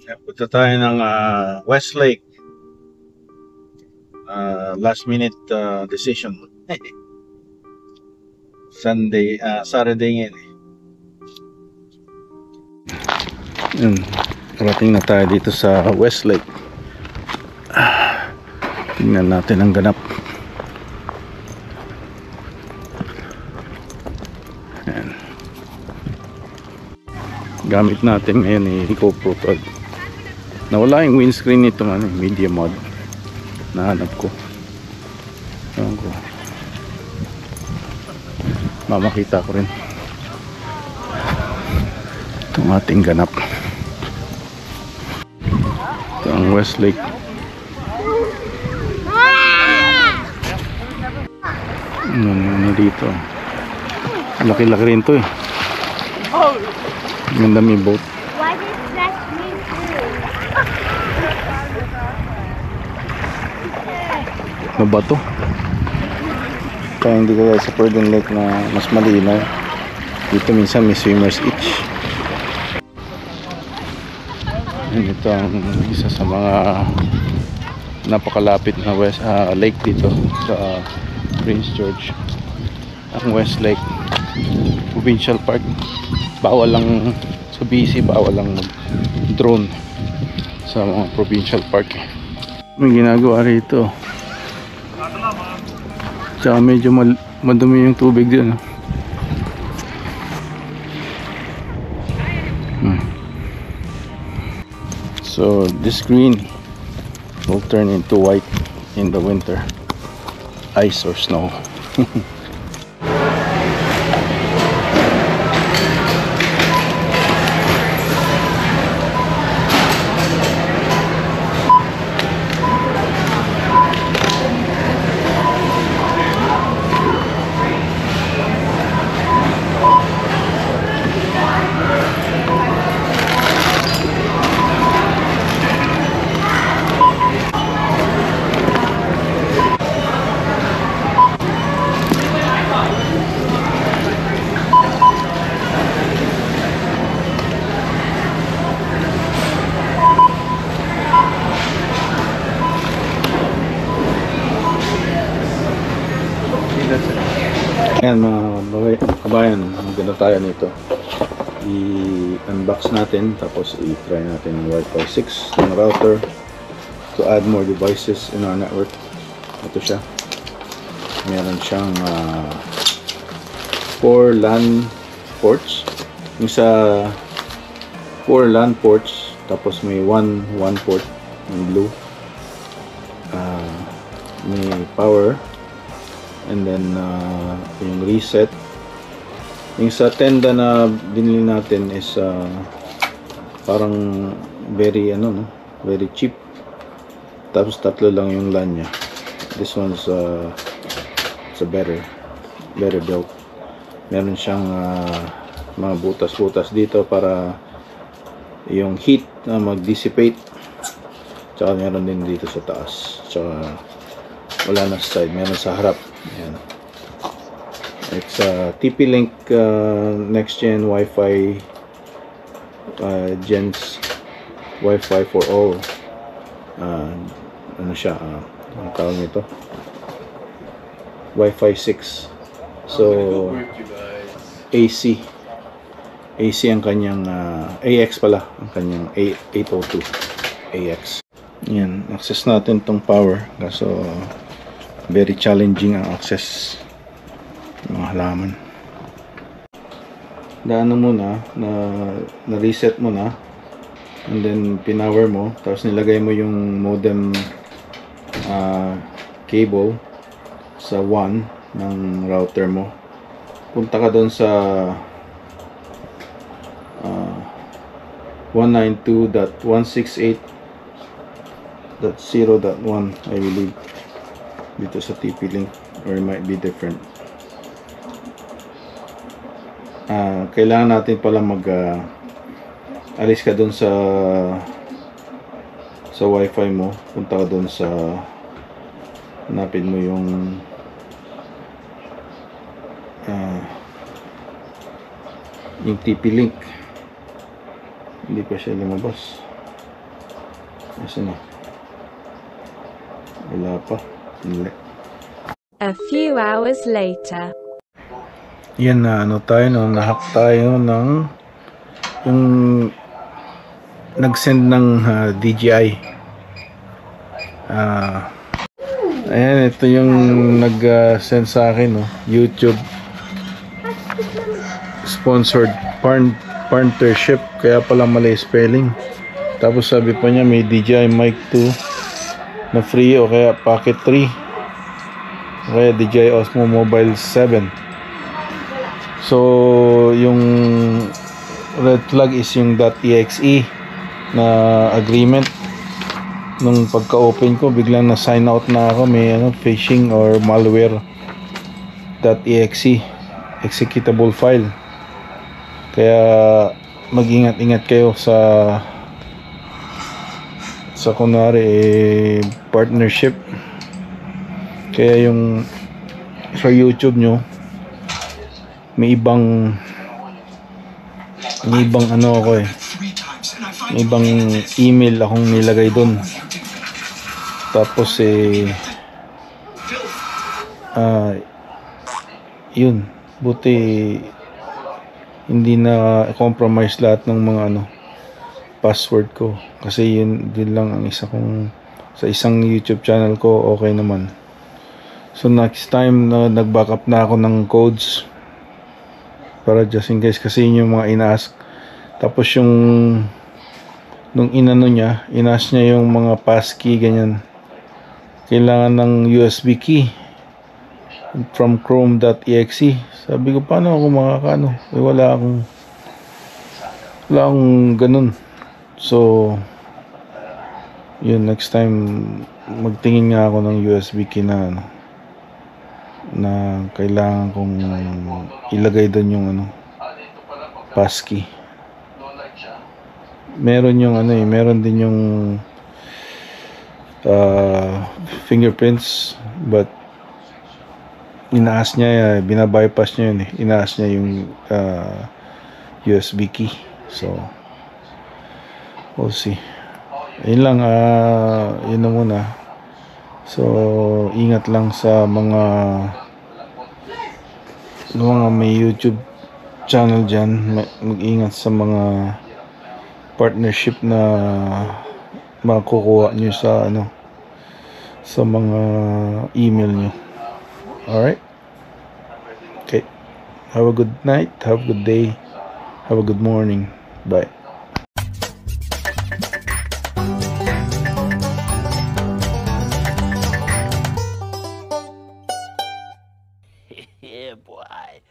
Punta tayo ng Westlake. Last minute decision. Saturday ngayon. Parating na tayo dito sa Westlake. Tingnan natin ang ganap. Ayan. Gamit natin ngayon GoPro 12. Nawala yung windscreen nito, media mod. Nahanap ko. Ewan ko. Mamakita ko rin itong ating ganap. Ito ang Westlake. Ano dito? Laki-laki rin to eh. Ganda may boat. Why did that mean Ano ba to? Kaya hindi ka sa Purdon Lake na mas malinaw. Dito minsan may swimmer's itch. Ito ang isa sa mga napakalapit na lake dito sa Prince George. Ang Westlake Provincial Park. Bawal lang sa BC, bawal lang drone sa mga provincial park. May ginagawa rito. Tsaka medyo madumi yung tubig din. So this green will turn into white in the winter, ice or snow. Ayan mga kabayan, maganda tayo nito. I-unbox natin, tapos i-try natin yung Wi-Fi 6 ng router to add more devices in our network. Ito siya. Meron siyang 4 LAN ports. Yung sa 4 LAN ports, tapos may 1 port ng blue. May power. And then yung reset. Yung sa tenda na binili natin is parang very very cheap. Tapos 3 lang yung LAN nya. This one's it's a better built. Meron siyang mga butas-butas dito para yung heat mag-dissipate. Tsaka meron din dito sa taas. Tsaka wala na sa side, meron sa harap. Ayan. It's TP-Link next gen Wi-Fi, gens Wi-Fi for all. Ano siya, ang tawag nito, Wi-Fi 6. So AC ang kanyang AX pala, ang kanyang 802 AX. Yan, access natin tong power, kaso very challenging ang access ng mga halaman. Daan muna na reset mo na, and then pinower mo, tapos nilagay mo yung modem cable sa 1 ng router mo. Punta ka doon sa 192.168.0.1 I believe, dito sa TP-Link, or it might be different. Kailangan natin pala alis ka doon sa Wi-Fi mo, punta ka doon sa, hanapin mo yung TP-Link. Hindi pa siya lumabas. Asan eh? Wala pa. Hindi. A few hours later. Yan na ano tayo no, nahack tayo ng yung nag-send ng DJI. Ayan, ito yung nag-send sa akin no, YouTube sponsored partnership, kaya pala mali spelling. Tapos sabi pa niya may DJI Mic 2 na free o kaya Pocket 3 o kaya DJI Osmo Mobile 7. So yung red flag is yung .exe na agreement. Nung pagka-open ko, biglang na-sign out na ako, may phishing or malware .exe executable file. Kaya mag-ingat-ingat kayo sa kunwari partnership. Kaya yung sa YouTube nyo may ibang ano ako may ibang email akong nilagay doon. Tapos yun, buti hindi na compromise lahat ng mga password ko, kasi yun din lang ang isa kong sa isang YouTube channel ko, okay naman. So next time na nag-backup na ako ng codes para just in case, kasi yun yung mga ina-ask. Tapos yung nung ina-ask niya yung mga passkey ganyan, kailangan ng USB key from chrome.exe. Sabi ko, paano ako makakaano? Wala akong ganun. So yun, next time magtingin nga ako ng USB key na na kailangan kong ilagay doon yung passkey. Meron yung meron din yung fingerprints, but inaas niya, binabypass niya yun inaas niya yung USB key. So we'll see. Yun lang, yun na muna. So ingat lang sa mga may YouTube channel dyan. Mag-ingat sa mga partnership na makukuha nyo sa sa mga email nyo. Alright? Okay. Have a good night, have a good day, have a good morning. Bye. Yeah, boy.